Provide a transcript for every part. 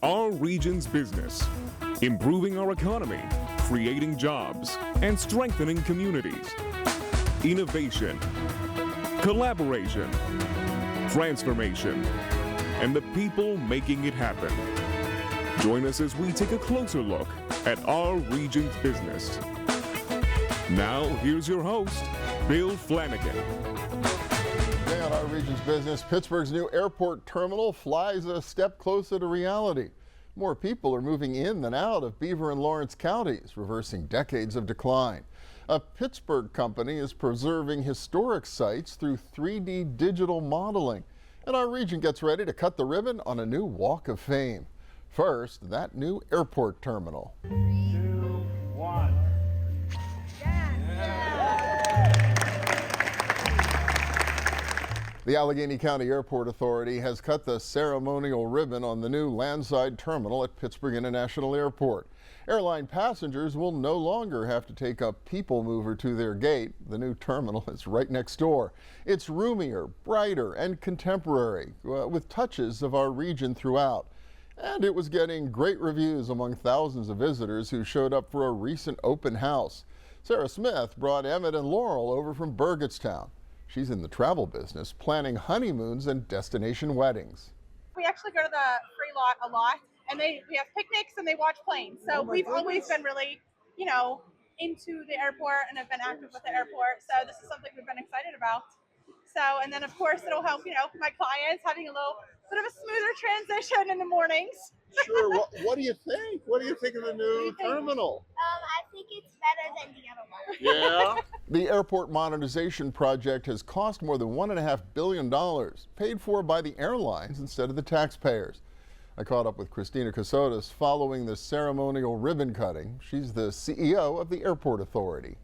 Our region's business, improving our economy, creating jobs, and strengthening communities. Innovation, collaboration, transformation, and the people making it happen. Join us as we take a closer look at our region's business. Now, here's your host, Bill Flanagan. Today on Our Region's Business, Pittsburgh's new airport terminal flies a step closer to reality. More people are moving in than out of Beaver and Lawrence counties, reversing decades of decline. A Pittsburgh company is preserving historic sites through 3D digital modeling. And our region gets ready to cut the ribbon on a new Walk of Fame. First, that new airport terminal. 3, 2, 1. The Allegheny County Airport Authority has cut the ceremonial ribbon on the new landside terminal at Pittsburgh International Airport. Airline passengers will no longer have to take a people mover to their gate. The new terminal is right next door. It's roomier, brighter, and contemporary, with touches of our region throughout. And it was getting great reviews among thousands of visitors who showed up for a recent open house. Sarah Smith brought Emmett and Laurel over from Burgettstown. She's in the travel business, planning honeymoons and destination weddings. We actually go to the free lot a lot, and we have picnics and they watch planes. So we've always been really, into the airport and have been active with the airport. So this is something we've been excited about. So, and then of course it'll help, my clients having a little bit of a smoother transition in the mornings. Sure. What do you think? What do you think of the new terminal? I think it's better than the other one. Yeah. The airport modernization project has cost more than $1.5 billion, paid for by the airlines instead of the taxpayers. I caught up with Christina Casotis following the ceremonial ribbon cutting. She's the CEO of the Airport Authority.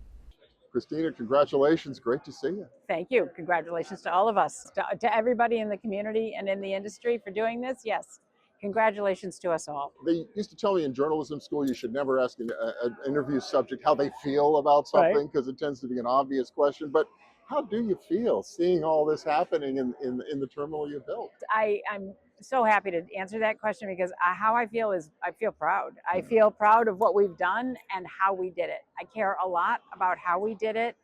Christina, congratulations. Great to see you. Thank you. Congratulations to all of us, to everybody in the community and in the industry for doing this. Yes, congratulations to us all. They used to tell me in journalism school you should never ask an interview subject how they feel about something, because it tends to be an obvious question. But how do you feel seeing all this happening in the terminal you built? I'm so happy to answer that question, because how I feel is I feel proud. I feel proud of what we've done and how we did it. I care a lot about how we did it,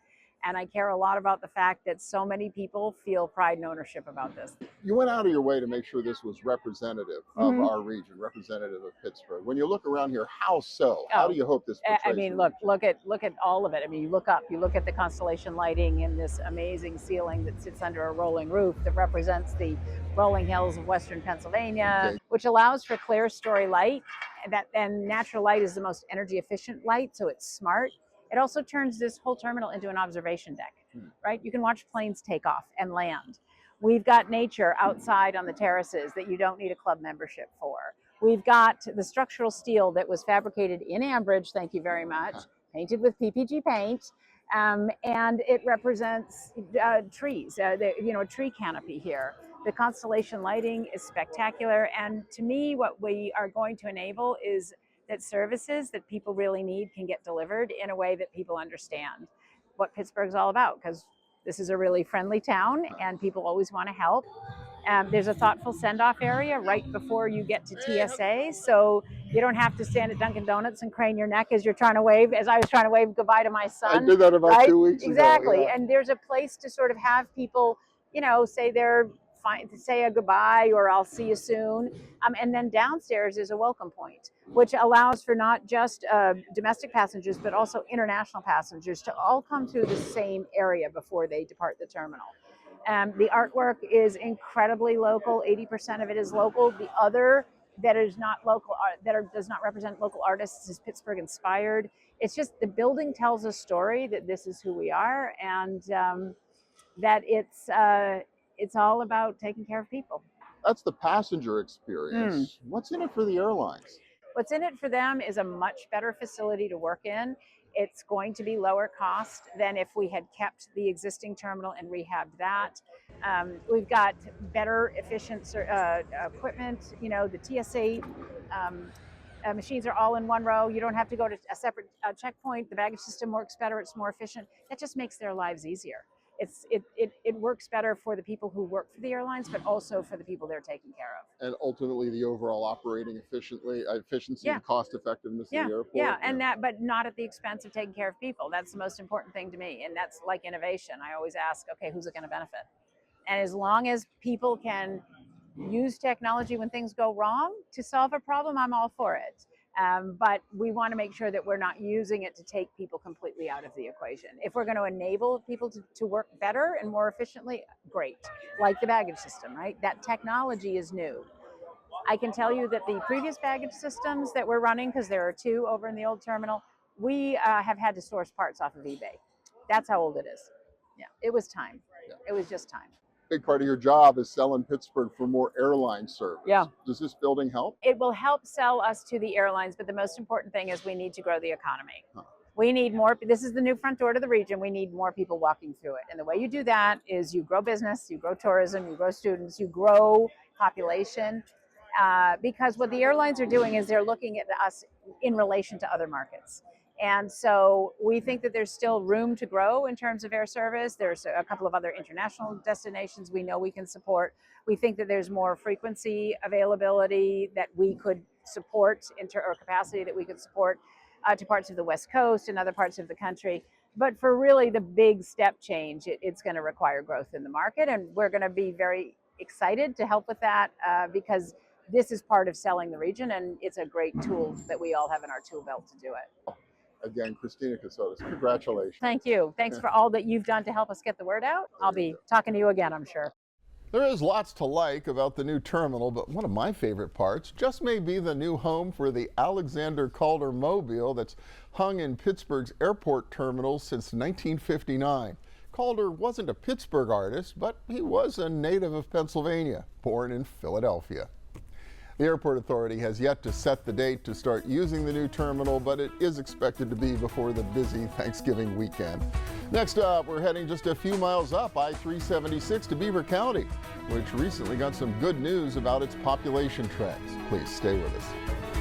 and I care a lot about the fact that so many people feel pride and ownership about this. You went out of your way to make sure this was representative of our region, representative of Pittsburgh. When you look around here, how so? How do you hope this portrays I mean, look at all of it. I mean, you look up, you look at the constellation lighting and this amazing ceiling that sits under a rolling roof that represents the rolling hills of Western Pennsylvania, which allows for clear story light. And natural light is the most energy efficient light, so it's smart. It also turns this whole terminal into an observation deck, right? You can watch planes take off and land. We've got nature outside on the terraces that you don't need a club membership for. We've got the structural steel that was fabricated in Ambridge, thank you very much, painted with PPG paint, and it represents trees, a tree canopy here. The constellation lighting is spectacular, and to me, what we are going to enable is that services that people really need can get delivered in a way that people understand what Pittsburgh's all about, because this is a really friendly town and people always want to help. There's a thoughtful send-off area right before you get to TSA, so you don't have to stand at Dunkin' Donuts and crane your neck as you're trying to wave, as I was trying to wave goodbye to my son. I did that about 2 weeks ago. Exactly, yeah. And there's a place to sort of have people, say they're fine to say a goodbye or I'll see you soon. And then downstairs is a welcome point, which allows for not just domestic passengers, but also international passengers to all come through the same area before they depart the terminal. The artwork is incredibly local. 80% of it is local. The other that is not local, does not represent local artists, is Pittsburgh inspired. It's just the building tells a story that this is who we are, and that it's all about taking care of people. That's the passenger experience. What's in it for the airlines? What's in it for them is a much better facility to work in. It's going to be lower cost than if we had kept the existing terminal and rehabbed that. We've got better, efficient equipment. The TSA machines are all in one row. You don't have to go to a separate checkpoint. The baggage system works better. It's more efficient. That just makes their lives easier. It works better for the people who work for the airlines, but also for the people they're taking care of. And ultimately the overall operating efficiency and cost effectiveness of the airport. And but not at the expense of taking care of people. That's the most important thing to me. And that's like innovation. I always ask, okay, who's it going to benefit? And as long as people can use technology when things go wrong to solve a problem, I'm all for it. But we want to make sure that we're not using it to take people completely out of the equation. If we're going to enable people to work better and more efficiently, great. Like the baggage system, right? That technology is new. I can tell you that the previous baggage systems that we're running, because there are 2 over in the old terminal, we have had to source parts off of eBay. That's how old it is. Yeah, it was time. Yeah. It was just time. Big part of your job is selling Pittsburgh for more airline service. Yeah. Does this building help? It will help sell us to the airlines, but the most important thing is we need to grow the economy. We need more. This is the new front door to the region. We need more people walking through it. And the way you do that is you grow business, you grow tourism, you grow students, you grow population. Because what the airlines are doing is they're looking at us in relation to other markets. And so we think that there's still room to grow in terms of air service. There's a couple of other international destinations we know we can support. We think that there's more frequency availability that we could support, or capacity that we could support to parts of the West Coast and other parts of the country. But for really the big step change, it's going to require growth in the market. And we're going to be very excited to help with that because this is part of selling the region, and it's a great tool that we all have in our tool belt to do it. Again, Christina Casotis, congratulations. Thank you. Thanks for all that you've done to help us get the word out. I'll be talking to you again, I'm sure. There is lots to like about the new terminal, but one of my favorite parts just may be the new home for the Alexander Calder mobile that's hung in Pittsburgh's airport terminal since 1959. Calder wasn't a Pittsburgh artist, but he was a native of Pennsylvania, born in Philadelphia. The airport authority has yet to set the date to start using the new terminal, but it is expected to be before the busy Thanksgiving weekend. Next up, we're heading just a few miles up I-376 to Beaver County, which recently got some good news about its population trends. Please stay with us.